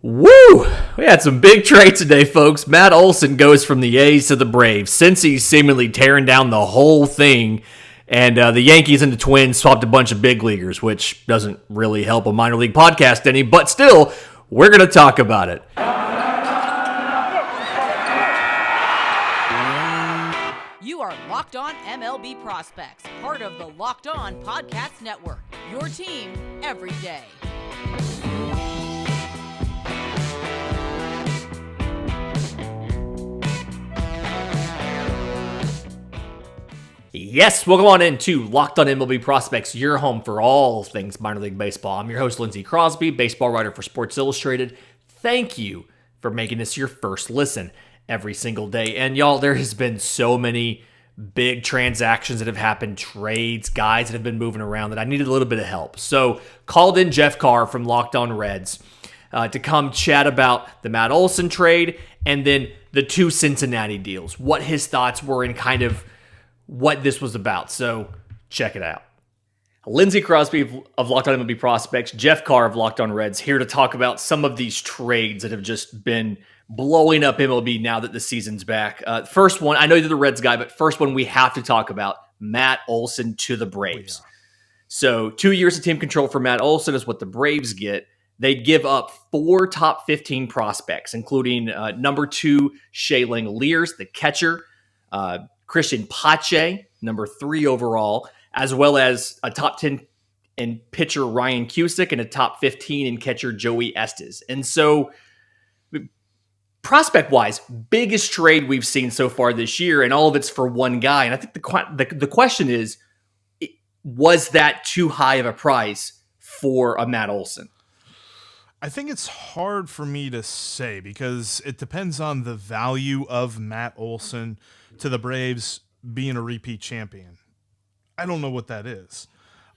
Woo! We had some big trades today, folks. Matt Olsen goes from the A's to the Braves. Cincy's seemingly tearing down the whole thing. And the Yankees and the Twins swapped a bunch of big leaguers, which doesn't really help a minor league podcast any, but still, we're going to talk about it. You are Locked On MLB Prospects, part of the Locked On Podcast Network, your team every day. Yes, welcome on into Locked On MLB Prospects, your home for all things minor league baseball. I'm your host, Lindsey Crosby, baseball writer for Sports Illustrated. Thank you for making this your first listen every single day. And y'all, there has been so many big transactions that have happened, trades, guys that have been moving around that I needed a little bit of help. So called in Jeff Carr from Locked On Reds to come chat about the Matt Olsen trade and then the two Cincinnati deals, what his thoughts were and kind of what this was about. So check it out. Lindsey Crosby of Locked On MLB Prospects, Jeff Carr of Locked On Reds, here to talk about some of these trades that have just been blowing up MLB now that the season's back. First one, I know you're the Reds guy, but first one we have to talk about, Matt Olsen to the Braves. So 2 years of team control for Matt Olsen is what the Braves get. They give up 4 top 15 prospects, including number 2, Shea Langoliers, the catcher, Cristian Pache, number 3 overall, as well as a top 10 in pitcher Ryan Cusick and a top 15 in catcher Joey Estes. And so, prospect-wise, biggest trade we've seen so far this year, and all of it's for one guy. And I think the question is, was that too high of a price for a Matt Olsen? I think it's hard for me to say because it depends on the value of Matt Olsen to the Braves being a repeat champion. I don't know what that is.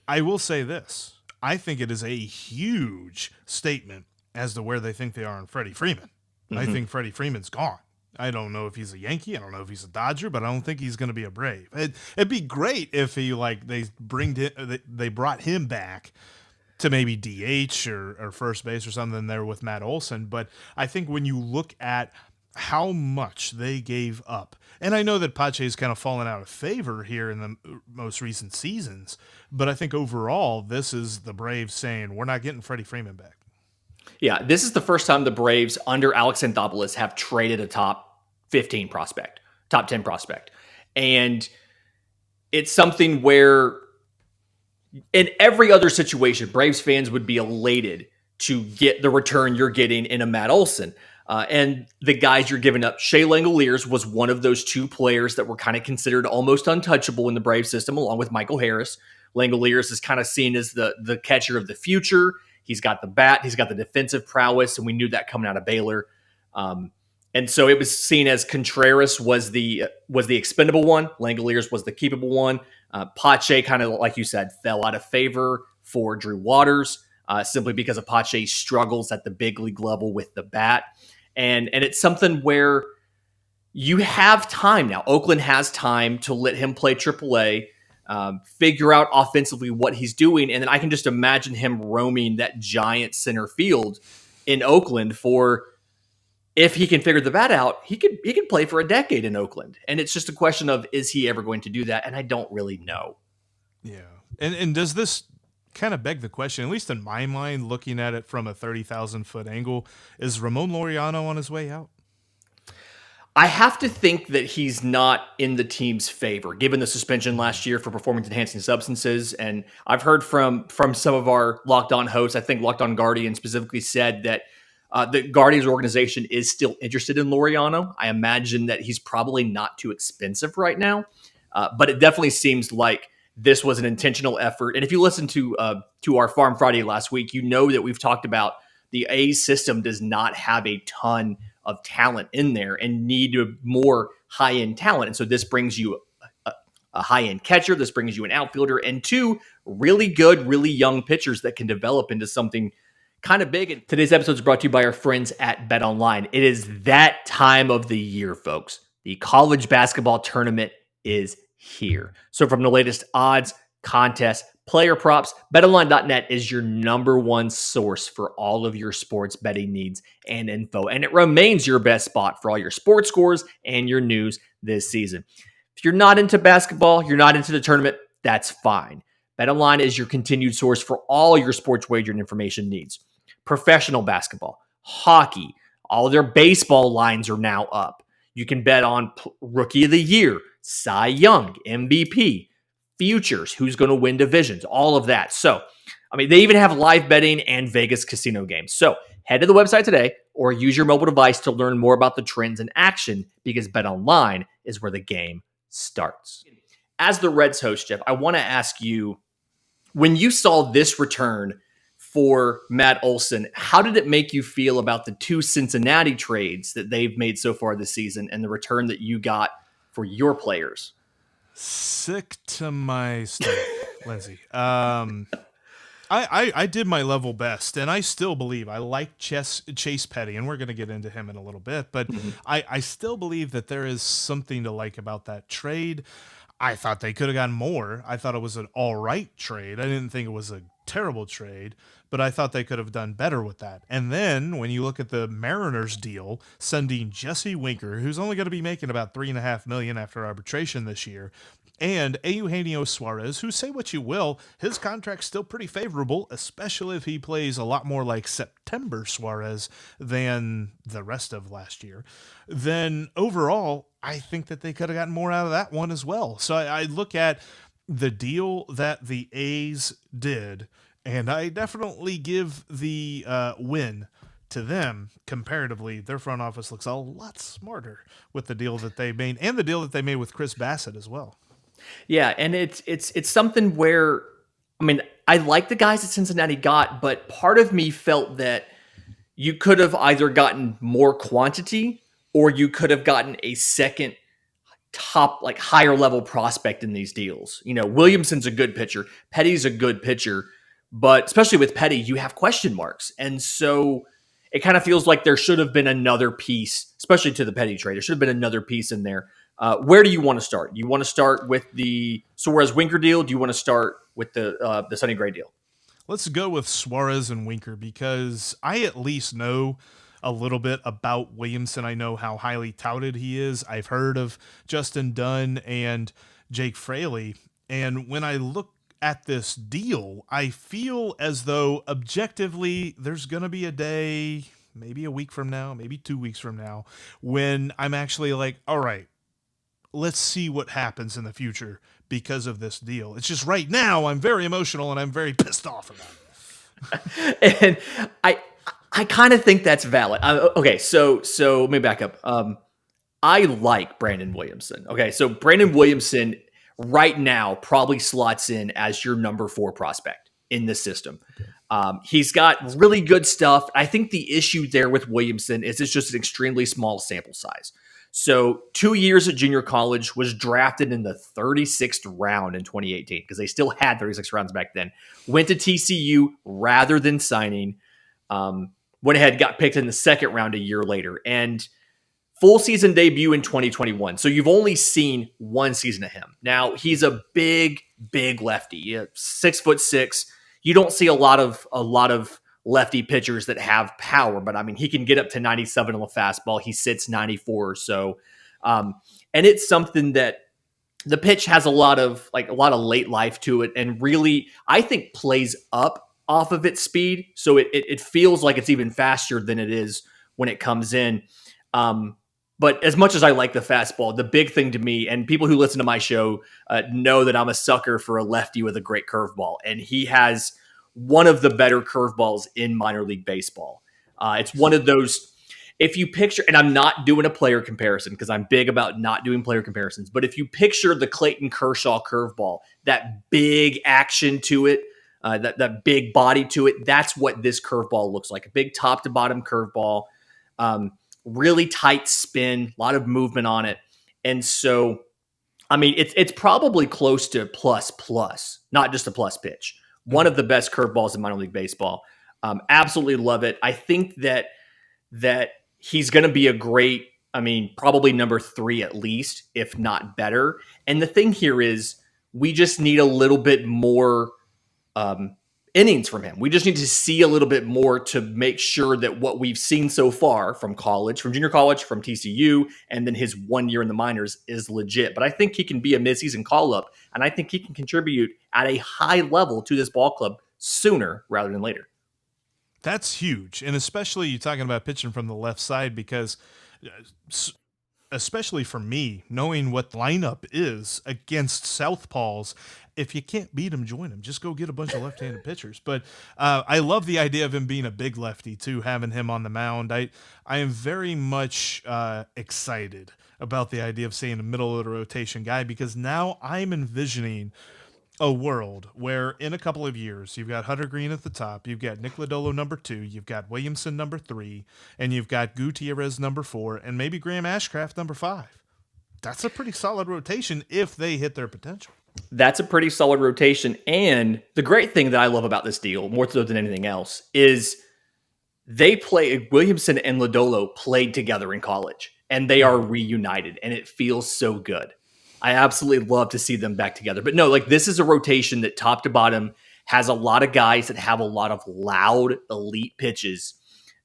I will say this. I think it is a huge statement as to where they think they are on Freddie Freeman. Mm-hmm. I think Freddie Freeman's gone. I don't know if he's a Yankee. I don't know if he's a Dodger, but I don't think he's going to be a Brave. It'd be great if they brought him back to maybe DH or first base or something there with Matt Olsen. But I think when you look at how much they gave up, and I know that Pache's kind of fallen out of favor here in the most recent seasons, but I think overall this is the Braves saying, we're not getting Freddie Freeman back. Yeah, this is the first time the Braves under Alex Anthopoulos have traded a top 15 prospect, top 10 prospect. And it's something where in every other situation, Braves fans would be elated to get the return you're getting in a Matt Olsen. And the guys you're giving up, Shea Langoliers was one of those 2 players that were kind of considered almost untouchable in the Brave system, along with Michael Harris. Langoliers is kind of seen as the catcher of the future. He's got the bat, he's got the defensive prowess, and we knew that coming out of Baylor. And so it was seen as Contreras was the expendable one, Langoliers was the keepable one. Pache kind of, like you said, fell out of favor for Drew Waters simply because of Pache's struggles at the big league level with the bat. And it's something where you have time now. Oakland has time to let him play AAA, figure out offensively what he's doing, and then I can just imagine him roaming that giant center field in Oakland for, if he can figure the bat out, he could play for a decade in Oakland. And it's just a question of, is he ever going to do that? And I don't really know. Yeah. And does this kind of beg the question, at least in my mind, looking at it from a 30,000-foot angle, is Ramon Loriano on his way out? I have to think that he's not in the team's favor, given the suspension last year for performance-enhancing substances. And I've heard from some of our Locked On hosts, I think Locked On Guardian specifically said that the Guardians organization is still interested in Loriano. I imagine that he's probably not too expensive right now, but it definitely seems like this was an intentional effort. And if you listen to our Farm Friday last week, you know that we've talked about the A's system does not have a ton of talent in there and need more high-end talent. And so this brings you a high-end catcher, this brings you an outfielder, and 2 really good, really young pitchers that can develop into something kind of big. And today's episode is brought to you by our friends at BetOnline. It is that time of the year, folks. The college basketball tournament is here. So from the latest odds, contests, player props. BetOnline.net is your number one source for all of your sports betting needs and info, and it remains your best spot for all your sports scores and your news this season. If you're not into basketball, you're not into the tournament, that's fine. BetOnline is your continued source for all your sports wagering information needs. Professional basketball, hockey, all their baseball lines are now up. You can bet on Rookie of the Year, Cy Young, MVP, futures, who's going to win divisions, all of that. So, they even have live betting and Vegas casino games. So, head to the website today or use your mobile device to learn more about the trends in action, because BetOnline is where the game starts. As the Reds host, Jeff, I want to ask you, when you saw this return for Matt Olsen, how did it make you feel about the two Cincinnati trades that they've made so far this season and the return that you got for your players? Sick to my stomach, Lindsay. I did my level best, and I still believe I like Chase Petty, and we're going to get into him in a little bit, but I still believe that there is something to like about that trade. I thought they could have gotten more. I thought it was an all right trade. I didn't think it was a terrible trade, but I thought they could have done better with that. And then when you look at the Mariners deal, sending Jesse Winker, who's only going to be making about $3.5 million after arbitration this year, and Eugenio Suarez, who, say what you will, his contract's still pretty favorable, especially if he plays a lot more like September Suarez than the rest of last year. Then overall, I think that they could have gotten more out of that one as well. So I look at the deal that the A's did, and I definitely give the win to them. Comparatively, their front office looks a lot smarter with the deal that they made, and the deal that they made with Chris Bassett as well. Yeah, and it's something where, I like the guys that Cincinnati got, but part of me felt that you could have either gotten more quantity or you could have gotten a second top, higher level prospect in these deals. Williamson's a good pitcher. Petty's a good pitcher, but especially with Petty, you have question marks. And so it kind of feels like there should have been another piece, especially to the Petty trade. There should have been another piece in there. Where do you want to start? You want to start with the Suarez Winker deal? Do you want to start with the Sonny Gray deal? Let's go with Suarez and Winker, because I at least know a little bit about Williamson. I know how highly touted he is. I've heard of Justin Dunn and Jake Fraley. And when I look at this deal, I feel as though objectively there's going to be a day, maybe a week from now, maybe 2 weeks from now, when I'm actually like, all right, let's see what happens in the future because of this deal. It's just right now I'm very emotional and I'm very pissed off about it. And I kind of think that's valid. Okay, so let me back up. I like Brandon Williamson. Okay, so Brandon Williamson right now probably slots in as your number 4 prospect in the system. He's got really good stuff. I think the issue there with Williamson is it's just an extremely small sample size. So 2 years at junior college, was drafted in the 36th round in 2018, because they still had 36 rounds back then. Went to TCU rather than signing. Went ahead, got picked in the second round a year later. And full season debut in 2021. So you've only seen one season of him. Now, he's a big lefty. 6'6". You don't see a lot of lefty pitchers that have power, but he can get up to 97 on the fastball. He sits 94 or so. And it's something that the pitch has a lot of late life to it, and really, I think, plays up off of its speed. So it feels like it's even faster than it is when it comes in. But as much as I like the fastball, the big thing to me, and people who listen to my show know that I'm a sucker for a lefty with a great curveball, and he has one of the better curveballs in minor league baseball. It's one of those, if you picture, and I'm not doing a player comparison because I'm big about not doing player comparisons, but if you picture the Clayton Kershaw curveball, that big action to it, that big body to it, that's what this curveball looks like. A big top to bottom curveball, really tight spin, a lot of movement on it. And so, it's probably close to plus, not just a plus pitch. One of the best curveballs in minor league baseball. Absolutely love it. I think that he's going to be a great, probably number 3 at least, if not better. And the thing here is we just need a little bit more innings from him. We just need to see a little bit more to make sure that what we've seen so far from college, from junior college, from TCU, and then his 1 year in the minors is legit. But I think he can be a midseason call-up, and I think he can contribute at a high level to this ball club sooner rather than later. That's huge, and especially you talking about pitching from the left side, because especially for me, knowing what the lineup is against southpaws, if you can't beat them, join them. Just go get a bunch of left-handed pitchers. But I love the idea of him being a big lefty, too, having him on the mound. I am very much excited about the idea of seeing a middle-of-the-rotation guy, because now I'm envisioning a world where in a couple of years you've got Hunter Green at the top, you've got Nick Lodolo number 2, you've got Williamson number 3, and you've got Gutierrez number 4, and maybe Graham Ashcraft number 5. That's a pretty solid rotation if they hit their potential. That's a pretty solid rotation. And the great thing that I love about this deal, more so than anything else, is Williamson and Lodolo played together in college, and they are reunited, and it feels so good. I absolutely love to see them back together. But no, like, this is a rotation that top to bottom has a lot of guys that have a lot of loud, elite pitches.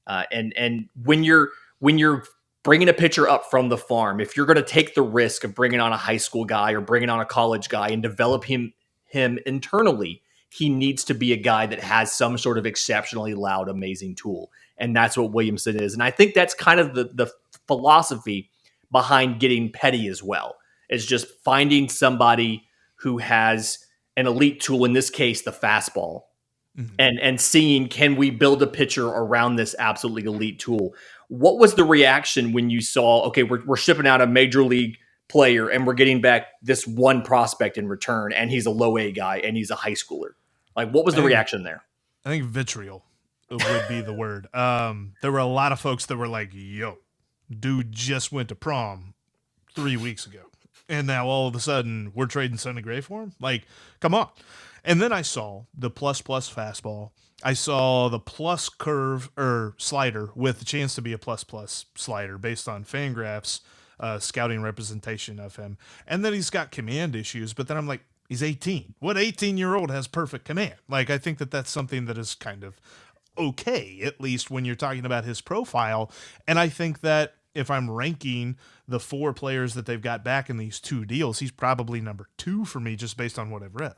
And when you're bringing a pitcher up from the farm, if you're going to take the risk of bringing on a high school guy or bringing on a college guy and develop him internally, he needs to be a guy that has some sort of exceptionally loud, amazing tool. And that's what Williamson is. And I think that's kind of the philosophy behind getting Petty as well. Is just finding somebody who has an elite tool, in this case, the fastball, and seeing, can we build a pitcher around this absolutely elite tool? What was the reaction when you saw, okay, we're shipping out a major league player and we're getting back this one prospect in return, and he's a low A guy and he's a high schooler? Like, what was the reaction there? I think vitriol would be the word. There were a lot of folks that were like, yo, dude just went to prom 3 weeks ago, and now all of a sudden we're trading Sonny Gray for him? Like, come on. And then I saw the plus fastball. I saw the plus curve or slider with the chance to be a plus slider based on Fangraphs scouting representation of him. And then he's got command issues, but then I'm like, he's 18. What 18-year-old has perfect command? Like, I think that that's something that is kind of okay, at least when you're talking about his profile. And I think that if I'm ranking the 4 players that they've got back in these 2 deals, he's probably number 2 for me, just based on what I've read.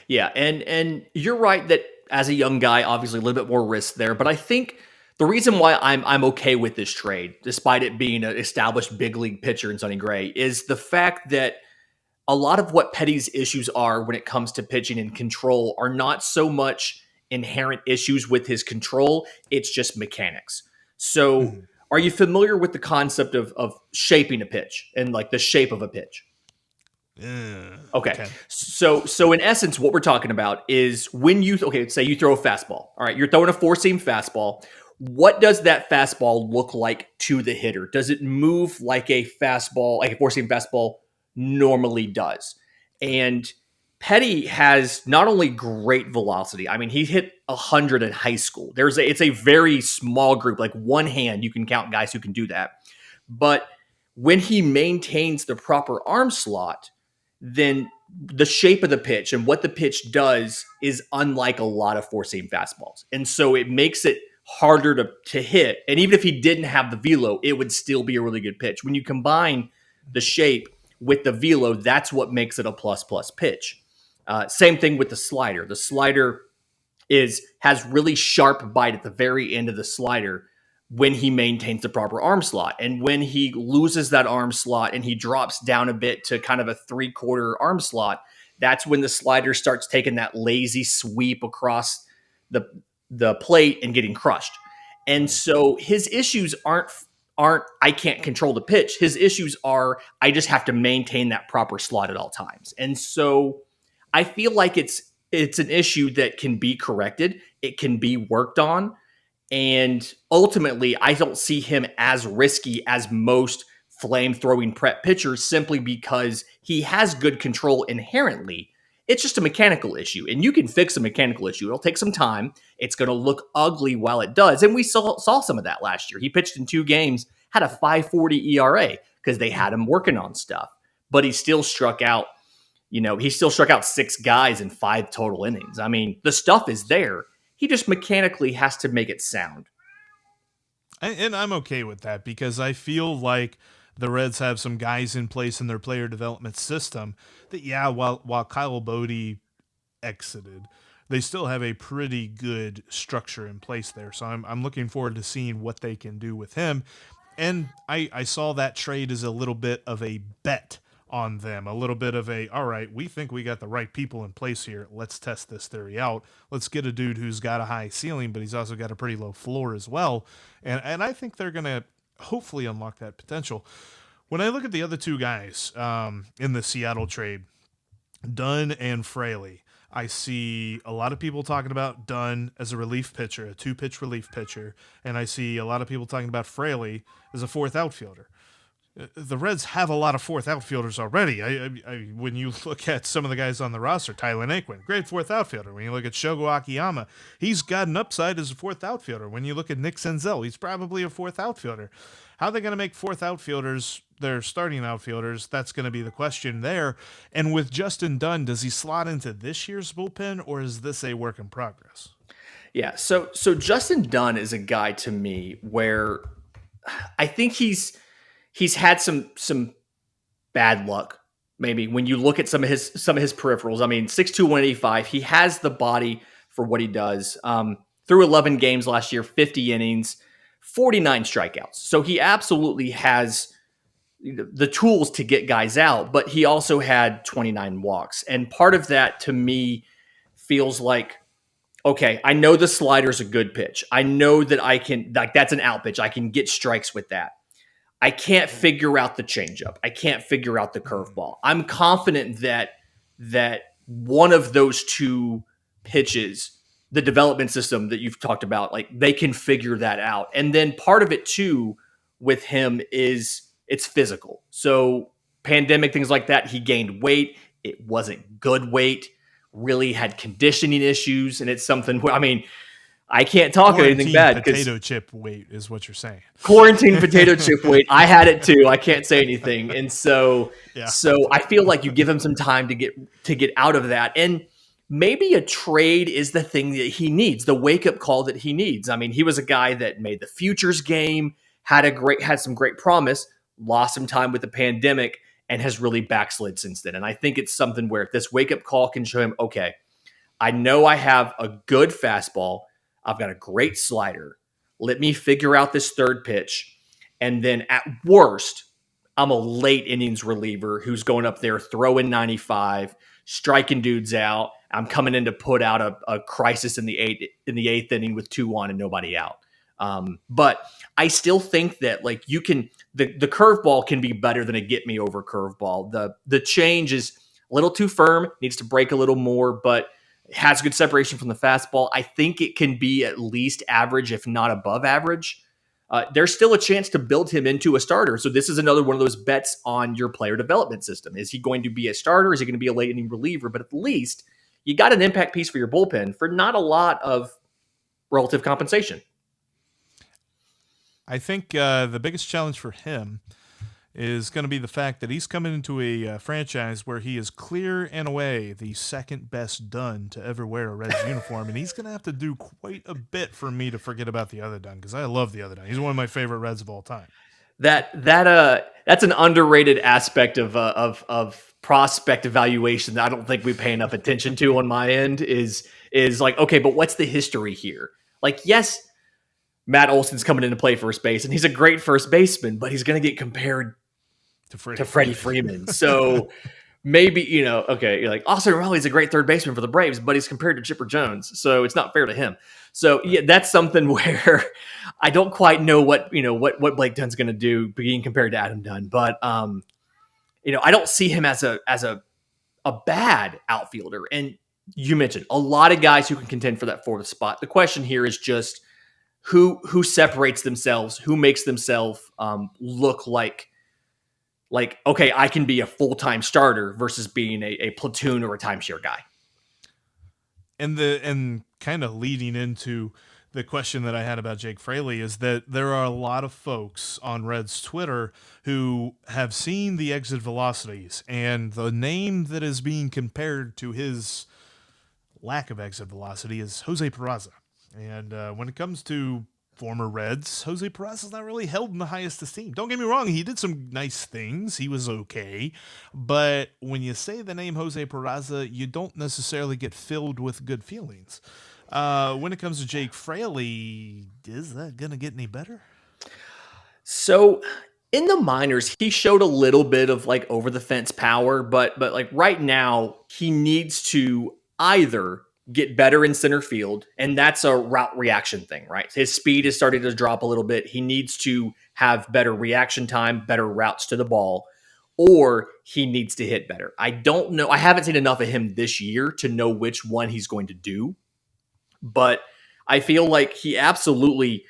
Yeah, and you're right that as a young guy, obviously a little bit more risk there. But I think the reason why I'm okay with this trade, despite it being an established big league pitcher in Sonny Gray, is the fact that a lot of what Petty's issues are when it comes to pitching and control are not so much inherent issues with his control, it's just mechanics. So are you familiar with the concept of shaping a pitch and like the shape of a pitch? Okay. So in essence, what we're talking about is when say you throw a fastball. All right, you're throwing a 4-seam fastball. What does that fastball look like to the hitter? Does it move like a fastball, like a 4-seam fastball normally does? And Petty has not only great velocity. I mean, he hit 100 in high school. It's a very small group, like one hand you can count guys who can do that. But when he maintains the proper arm slot, then the shape of the pitch and what the pitch does is unlike a lot of 4-seam fastballs. And so it makes it harder to hit. And even if he didn't have the velo, it would still be a really good pitch. When you combine the shape with the velo, that's what makes it a plus pitch. Same thing with the slider. The slider has really sharp bite at the very end of the slider when he maintains the proper arm slot. And when he loses that arm slot and he drops down a bit to kind of a 3/4 arm slot, that's when the slider starts taking that lazy sweep across the plate and getting crushed. And so his issues aren't I can't control the pitch. His issues are I just have to maintain that proper slot at all times. And so I feel like it's an issue that can be corrected. It can be worked on. And ultimately, I don't see him as risky as most flame-throwing prep pitchers simply because he has good control inherently. It's just a mechanical issue, and you can fix a mechanical issue. It'll take some time. It's going to look ugly while it does, and we saw some of that last year. He pitched in 2 games, had a 5.40 ERA because they had him working on stuff, but he still struck out He still struck out 6 guys in 5 total innings. I mean, the stuff is there. He just mechanically has to make it sound. And I'm okay with that because I feel like the Reds have some guys in place in their player development system that, while Kyle Bodie exited, they still have a pretty good structure in place there. So I'm looking forward to seeing what they can do with him. And I saw that trade as a little bit of a bet on them, a little bit of all right, we think we got the right people in place here. Let's test this theory out. Let's get a dude who's got a high ceiling, but he's also got a pretty low floor as well. And I think they're going to hopefully unlock that potential. When I look at the other 2 guys in the Seattle trade, Dunn and Fraley, I see a lot of people talking about Dunn as a relief pitcher, a 2-pitch relief pitcher, and I see a lot of people talking about Fraley as a 4th outfielder. The Reds have a lot of 4th outfielders already. When you look at some of the guys on the roster, Tyler Naquin, great 4th outfielder. When you look at Shogo Akiyama, he's got an upside as a 4th outfielder. When you look at Nick Senzel, he's probably a 4th outfielder. How are they going to make 4th outfielders their starting outfielders? That's going to be the question there. And with Justin Dunn, does he slot into this year's bullpen, or is this a work in progress? Yeah, so Justin Dunn is a guy to me where I think he's had some bad luck. Maybe when you look at some of his peripherals. I mean, 6'2", 185. He has the body for what he does. Through 11 games last year, 50 innings, 49 strikeouts. So he absolutely has the tools to get guys out, but he also had 29 walks. And part of that to me feels like, okay, I know the slider's a good pitch. I know that I can, that's an out pitch. I can get strikes with that. I can't figure out the changeup. I can't figure out the curveball. I'm confident that one of those 2 pitches, the development system that you've talked about, like they can figure that out. And then part of it too with him is it's physical. So pandemic, things like that, he gained weight. It wasn't good weight, really had conditioning issues. And it's something where, I mean, I can't talk anything bad. Potato chip weight is what you're saying. Quarantine potato chip weight. I had it too. I can't say anything. And so I feel like you give him some time to get out of that. And maybe a trade is the thing that he needs, the wake-up call that he needs. I mean, he was a guy that made the futures game, had some great promise, lost some time with the pandemic, and has really backslid since then. And I think it's something where this wake-up call can show him, okay, I know I have a good fastball. I've got a great slider. Let me figure out this 3rd pitch. And then at worst, I'm a late innings reliever who's going up there, throwing 95, striking dudes out. I'm coming in to put out a crisis in the 8th inning with 2-1 and nobody out. But I still think that like you can, the curveball can be better than a get me over curveball. The change is a little too firm, needs to break a little more, but has good separation from the fastball. I think it can be at least average, if not above average. There's still a chance to build him into a starter. So this is another one of those bets on your player development system. Is he going to be a starter? Is he going to be a late inning reliever? But at least you got an impact piece for your bullpen for not a lot of relative compensation. I think the biggest challenge for him is going to be the fact that he's coming into a franchise where he is clear and away the second best Dunn to ever wear a Reds uniform, and he's going to have to do quite a bit for me to forget about the other Dunn, because I love the other Dunn. He's one of my favorite Reds of all time. That's an underrated aspect of prospect evaluation that I don't think we pay enough attention to on my end is like, okay, but what's the history here? Like, yes, Matt Olsen's coming into play first base, and he's a great first baseman, but he's going to get compared to Freddie Freeman. So maybe, okay, you're like, Austin Riley's a great third baseman for the Braves, but he's compared to Chipper Jones. So it's not fair to him. So yeah, that's something where I don't quite know what Blake Dunn's going to do being compared to Adam Dunn. But, I don't see him as a bad outfielder. And you mentioned a lot of guys who can contend for that 4th spot. The question here is just who separates themselves, who makes themselves look like, okay, I can be a full-time starter versus being a platoon or a timeshare guy. And kind of leading into the question that I had about Jake Fraley is that there are a lot of folks on Reds Twitter who have seen the exit velocities, and the name that is being compared to his lack of exit velocity is Jose Peraza. And when it comes to former Reds, Jose Peraza's not really held in the highest esteem. Don't get me wrong, he did some nice things. He was okay. But when you say the name Jose Peraza, you don't necessarily get filled with good feelings. When it comes to Jake Fraley, is that going to get any better? So in the minors, he showed a little bit of like over the fence power, but like right now, he needs to either get better in center field, and that's a route reaction thing, right? His speed is starting to drop a little bit. He needs to have better reaction time, better routes to the ball, or he needs to hit better. I don't know. I haven't seen enough of him this year to know which one he's going to do, but I feel like he absolutely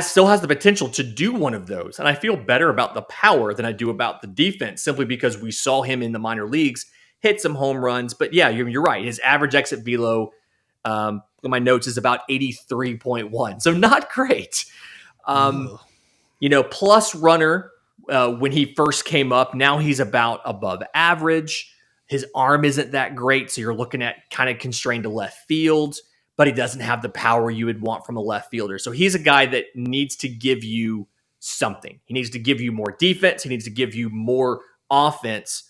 still has the potential to do one of those. And I feel better about the power than I do about the defense, simply because we saw him in the minor leagues hit some home runs. But yeah, you're right. His average exit velo, my notes, is about 83.1. So not great. Plus runner when he first came up. Now he's about above average. His arm isn't that great, so you're looking at kind of constrained to left field, but he doesn't have the power you would want from a left fielder. So he's a guy that needs to give you something. He needs to give you more defense. He needs to give you more offense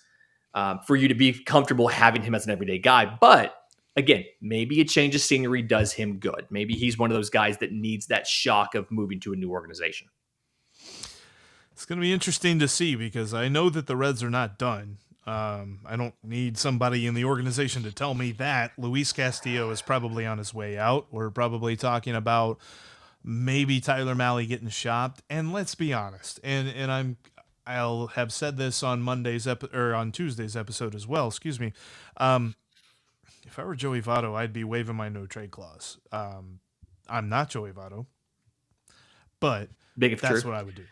for you to be comfortable having him as an everyday guy. But again, maybe a change of scenery does him good. Maybe he's one of those guys that needs that shock of moving to a new organization. It's going to be interesting to see, because I know that the Reds are not done. I don't need somebody in the organization to tell me that. Luis Castillo is probably on his way out. We're probably talking about maybe Tyler Mahle getting shopped. And let's be honest, and I'll have said this on on Tuesday's episode as well. Excuse me. If I were Joey Votto, I'd be waiving my no trade clause. I'm not Joey Votto, but that's what I would do.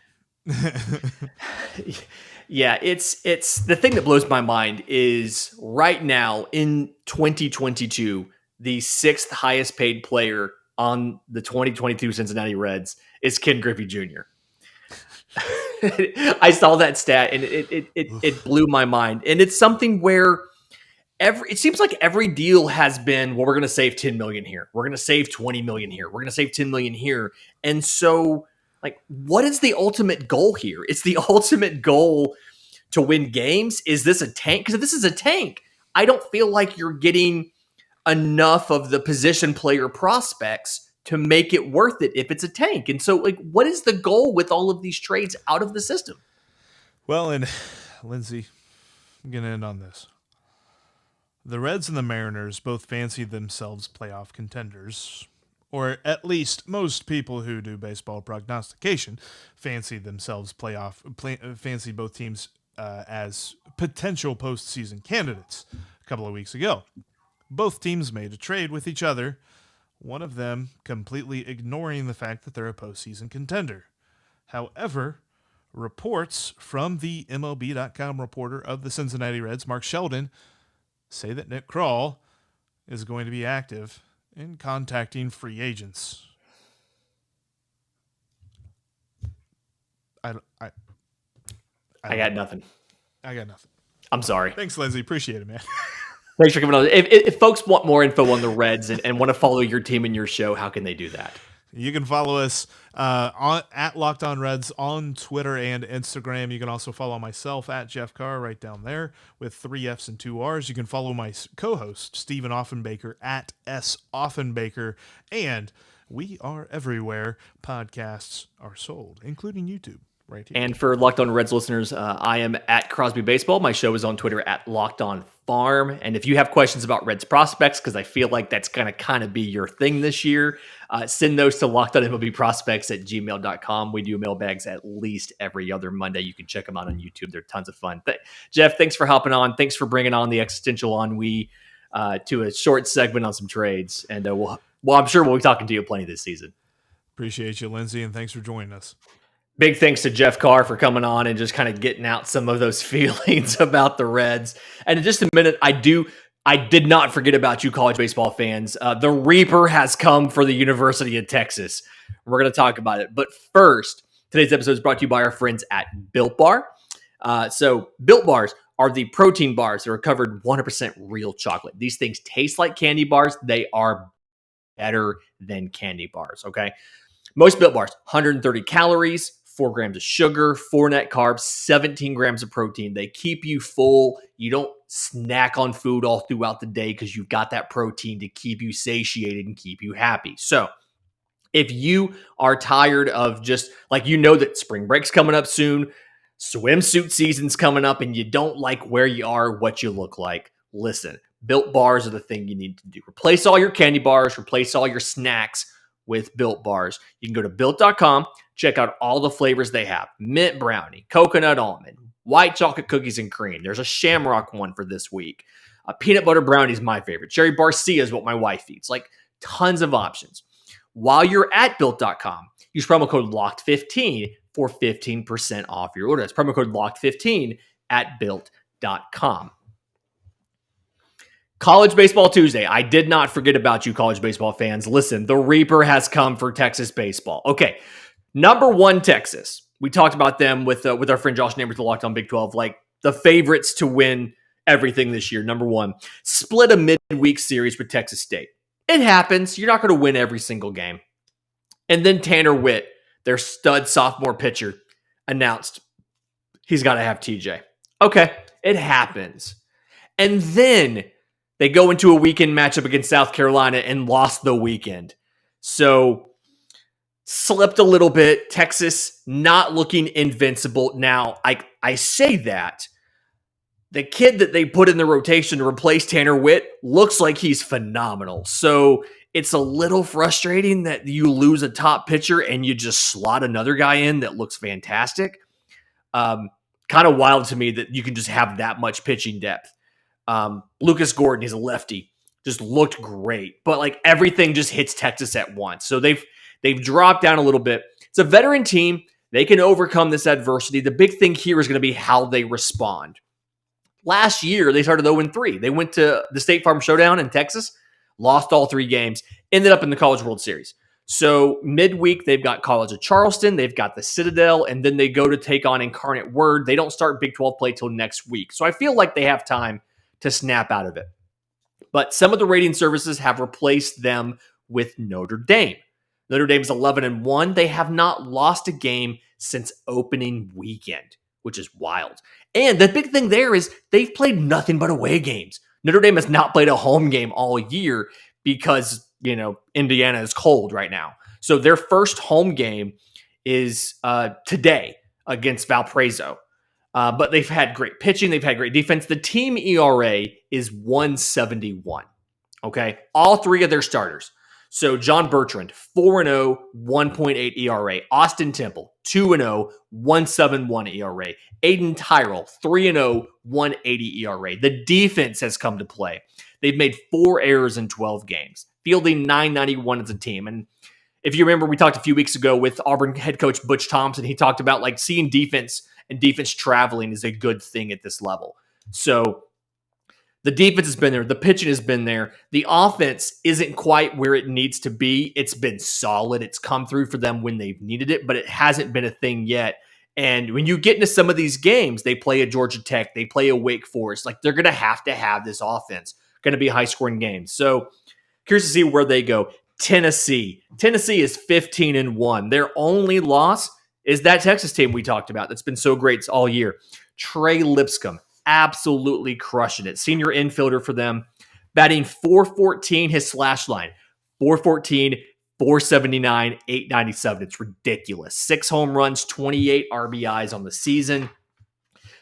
Yeah, it's the thing that blows my mind is right now in 2022, the sixth highest paid player on the 2022 Cincinnati Reds is Ken Griffey Jr. I saw that stat and it blew my mind. And it's something where it seems like every deal has been, well, we're going to save 10 million here. We're going to save 20 million here. We're going to save 10 million here. And so, like, what is the ultimate goal here? It's the ultimate goal to win games. Is this a tank? Because if this is a tank, I don't feel like you're getting enough of the position player prospects to make it worth it if it's a tank. And so, like, what is the goal with all of these trades out of the system? Well, and Lindsay, I'm going to end on this. The Reds and the Mariners both fancy themselves playoff contenders, or at least most people who do baseball prognostication fancy themselves fancy both teams as potential postseason candidates a couple of weeks ago. Both teams made a trade with each other, one of them completely ignoring the fact that they're a postseason contender. However, reports from the MLB.com reporter of the Cincinnati Reds, Mark Sheldon, say that Nick Krall is going to be active in contacting free agents. I got nothing. I got nothing. I'm sorry. Thanks, Lindsay. Appreciate it, man. Thanks for coming on. If folks want more info on the Reds and want to follow your team and your show, how can they do that? You can follow us at Locked On Reds on Twitter and Instagram. You can also follow myself at Jeff Carr right down there with 3 F's and 2 R's. You can follow my co-host, Stephen Offenbaker, at S. Offenbaker. And we are everywhere podcasts are sold, including YouTube. Right here. And for Locked On Reds listeners, I am at Crosby Baseball. My show is on Twitter at Locked On Farm. And if you have questions about Reds prospects, because I feel like that's going to kind of be your thing this year, send those to lockedonmlbprospects@gmail.com. We do mailbags at least every other Monday. You can check them out on YouTube. They're tons of fun. Jeff, thanks for hopping on. Thanks for bringing on the existential ennui to a short segment on some trades. And I'm sure we'll be talking to you plenty this season. Appreciate you, Lindsay, and thanks for joining us. Big thanks to Jeff Carr for coming on and just kind of getting out some of those feelings about the Reds. And in just a minute, I I did not forget about you, college baseball fans. The Reaper has come for the University of Texas. We're going to talk about it. But first, today's episode is brought to you by our friends at Built Bar. So Built Bars are the protein bars that are covered 100% real chocolate. These things taste like candy bars. They are better than candy bars, okay? Most Built Bars, 130 calories, 4 grams of sugar, 4 net carbs, 17 grams of protein. They keep you full. You don't snack on food all throughout the day because you've got that protein to keep you satiated and keep you happy. So if you are tired of just like, you know that spring break's coming up soon, swimsuit season's coming up, and you don't like where you are, what you look like, listen, Built Bars are the thing you need to do. Replace all your candy bars, replace all your snacks with Built Bars. You can go to Built.com, check out all the flavors they have. Mint brownie, coconut almond, white chocolate cookies and cream. There's a shamrock one for this week. Peanut butter brownie is my favorite. Cherry barcia is what my wife eats. Like, tons of options. While you're at Built.com, use promo code LOCKED15 for 15% off your order. That's promo code LOCKED15 at Built.com. College Baseball Tuesday. I did not forget about you, college baseball fans. Listen, the Reaper has come for Texas baseball. Okay, number one, Texas. We talked about them with our friend Josh Neighbors, the Locked On Big 12, like the favorites to win everything this year. Number one, split a midweek series with Texas State. It happens. You're not going to win every single game. And then Tanner Witt, their stud sophomore pitcher, announced he's got to have TJ. Okay, it happens. And then they go into a weekend matchup against South Carolina and lost the weekend. So slipped a little bit. Texas not looking invincible. Now, I say that. The kid that they put in the rotation to replace Tanner Witt looks like he's phenomenal. So it's a little frustrating that you lose a top pitcher and you just slot another guy in that looks fantastic. Kind of wild to me that you can just have that much pitching depth. Lucas Gordon, he's a lefty, just looked great, but like everything just hits Texas at once. So they've dropped down a little bit. It's a veteran team. They can overcome this adversity. The big thing here is going to be how they respond. Last year, they started 0-3. They went to the State Farm Showdown in Texas, lost all 3 games, ended up in the College World Series. So midweek, they've got College of Charleston, they've got the Citadel, and then they go to take on Incarnate Word. They don't start Big 12 play till next week. So I feel like they have time to snap out of it. But some of the rating services have replaced them with Notre Dame. Notre Dame's 11-1. They have not lost a game since opening weekend, which is wild. And the big thing there is they've played nothing but away games. Notre Dame has not played a home game all year because, Indiana is cold right now. So their first home game is today against Valparaiso. But they've had great pitching. They've had great defense. The team ERA is 171. Okay. All 3 of their starters. So John Bertrand, 4-0, 1.8 ERA. Austin Temple, 2-0, 171 ERA. Aiden Tyrell, 3-0, 180 ERA. The defense has come to play. They've made 4 errors in 12 games, fielding 991 as a team. And if you remember, we talked a few weeks ago with Auburn head coach Butch Thompson. He talked about like seeing defense and defense traveling is a good thing at this level. So the defense has been there. The pitching has been there. The offense isn't quite where it needs to be. It's been solid. It's come through for them when they've needed it, but it hasn't been a thing yet. And when you get into some of these games, they play a Georgia Tech, they play a Wake Forest. Like, they're going to have this offense. Going to be high-scoring games. So curious to see where they go. Tennessee. Tennessee is 15-1. Their only loss is that Texas team we talked about that's been so great all year. Trey Lipscomb, absolutely crushing it. Senior infielder for them. Batting .414, his slash line. .414, .479, .897. It's ridiculous. 6 home runs, 28 RBIs on the season.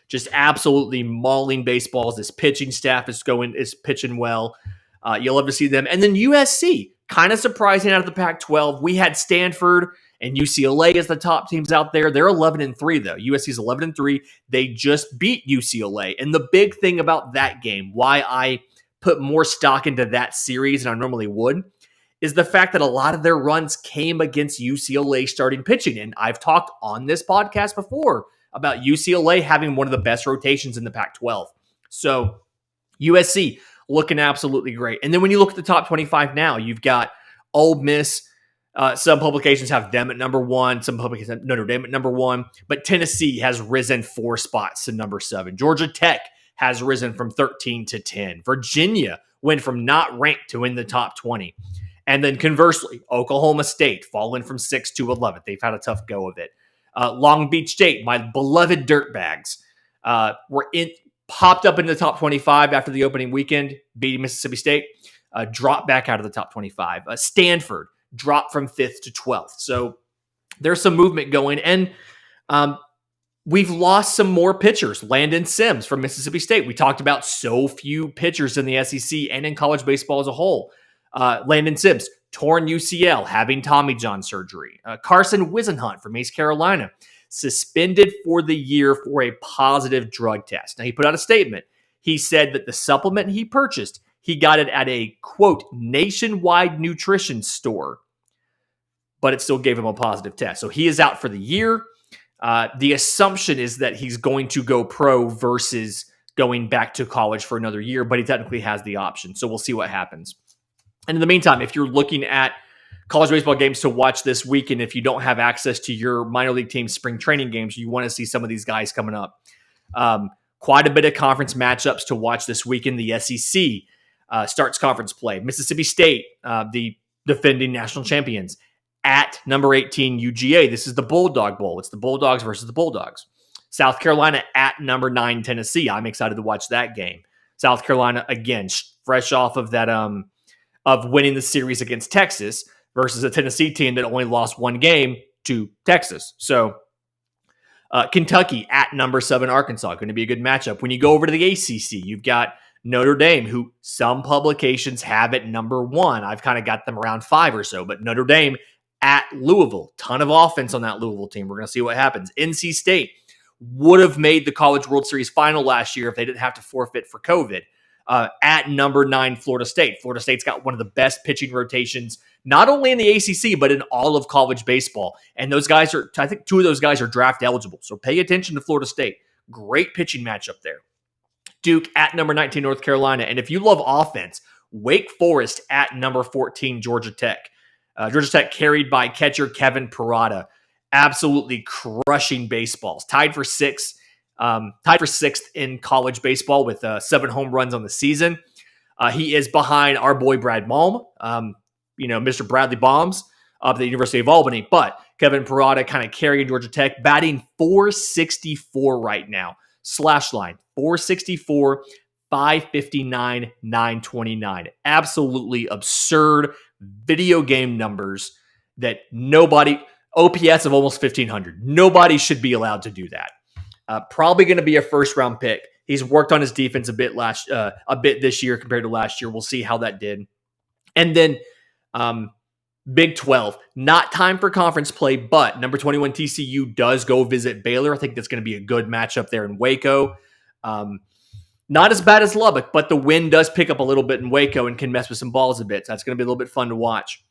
Just absolutely mauling baseballs. This pitching staff is pitching well. You'll love to see them. And then USC, kind of surprising out of the Pac-12. We had Stanford and UCLA as the top teams out there. They're 11-3 though. USC's 11-3. They just beat UCLA. And the big thing about that game, why I put more stock into that series than I normally would, is the fact that a lot of their runs came against UCLA starting pitching. And I've talked on this podcast before about UCLA having one of the best rotations in the Pac-12. So USC looking absolutely great. And then when you look at the top 25 now, you've got Ole Miss. Some publications have them at number 1. Some publications have Notre Dame at number 1. But Tennessee has risen 4 spots to number 7. Georgia Tech has risen from 13 to 10. Virginia went from not ranked to in the top 20. And then conversely, Oklahoma State fallen from 6th to 11th. They've had a tough go of it. Long Beach State, my beloved Dirtbags, popped up in the top 25 after the opening weekend, beating Mississippi State, dropped back out of the top 25. Stanford dropped from 5th to 12th. So there's some movement going. And we've lost some more pitchers. Landon Sims from Mississippi State. We talked about so few pitchers in the SEC and in college baseball as a whole. Landon Sims, torn UCL, having Tommy John surgery. Carson Wisenhunt from East Carolina, suspended for the year for a positive drug test. Now, he put out a statement. He said that the supplement he purchased, he got it at a, quote, nationwide nutrition store, but it still gave him a positive test. So he is out for the year. The assumption is that he's going to go pro versus going back to college for another year, but he technically has the option. So we'll see what happens. And in the meantime, if you're looking at college baseball games to watch this weekend, if you don't have access to your minor league team's spring training games, you want to see some of these guys coming up. Quite a bit of conference matchups to watch this weekend. The SEC starts conference play. Mississippi State, the defending national champions, at number 18 UGA. This is the Bulldog Bowl. It's the Bulldogs versus the Bulldogs. South Carolina at number 9 Tennessee. I'm excited to watch that game. South Carolina, again, fresh off of that of winning the series against Texas versus a Tennessee team that only lost 1 game to Texas. So Kentucky at number 7 Arkansas. Going to be a good matchup. When you go over to the ACC, you've got Notre Dame, who some publications have at number 1. I've kind of got them around 5 or so, but Notre Dame at Louisville. Ton of offense on that Louisville team. We're going to see what happens. NC State would have made the College World Series final last year if they didn't have to forfeit for COVID. At number 9 Florida State. Florida State's got one of the best pitching rotations, not only in the ACC, but in all of college baseball. And those guys are, I think 2 of those guys are draft eligible. So pay attention to Florida State. Great pitching matchup there. Duke at number 19 North Carolina. And if you love offense, Wake Forest at number 14 Georgia Tech. Georgia Tech carried by catcher Kevin Parada. Absolutely crushing baseballs. Tied for 6th in college baseball with 7 home runs on the season. He is behind our boy Brad Malm, Mr. Bradley Bombs of the University of Albany. But Kevin Parada kind of carrying Georgia Tech, batting .464 right now. Slash line, .464, 559, 929. Absolutely absurd video game numbers that OPS of almost 1,500. Nobody should be allowed to do that. Probably going to be a first-round pick. He's worked on his defense a bit this year compared to last year. We'll see how that did. And then Big 12, not time for conference play, but number 21 TCU does go visit Baylor. I think that's going to be a good matchup there in Waco. Not as bad as Lubbock, but the wind does pick up a little bit in Waco and can mess with some balls a bit. So that's going to be a little bit fun to watch.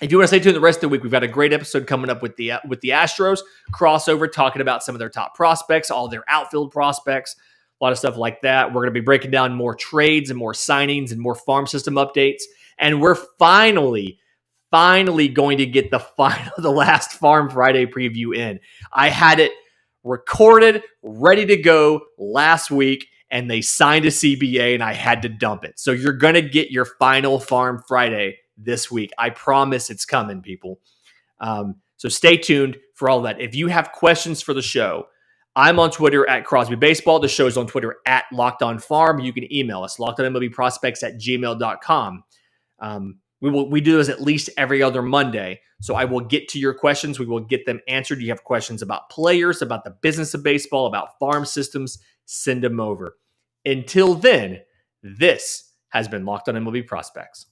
If you want to stay tuned the rest of the week, we've got a great episode coming up with the Astros crossover, talking about some of their top prospects, all their outfield prospects, a lot of stuff like that. We're going to be breaking down more trades and more signings and more farm system updates. And we're finally going to get the last Farm Friday preview in. I had it recorded, ready to go last week, and they signed a CBA, and I had to dump it. So you're going to get your final Farm Friday this week. I promise it's coming, people. So stay tuned for all that. If you have questions for the show, I'm on Twitter at Crosby Baseball. The show's on Twitter at Locked On Farm. You can email us, lockedonmlbprospects@gmail.com. We do this at least every other Monday. So I will get to your questions. We will get them answered. You have questions about players, about the business of baseball, about farm systems, send them over. Until then, this has been Locked On MLB Prospects.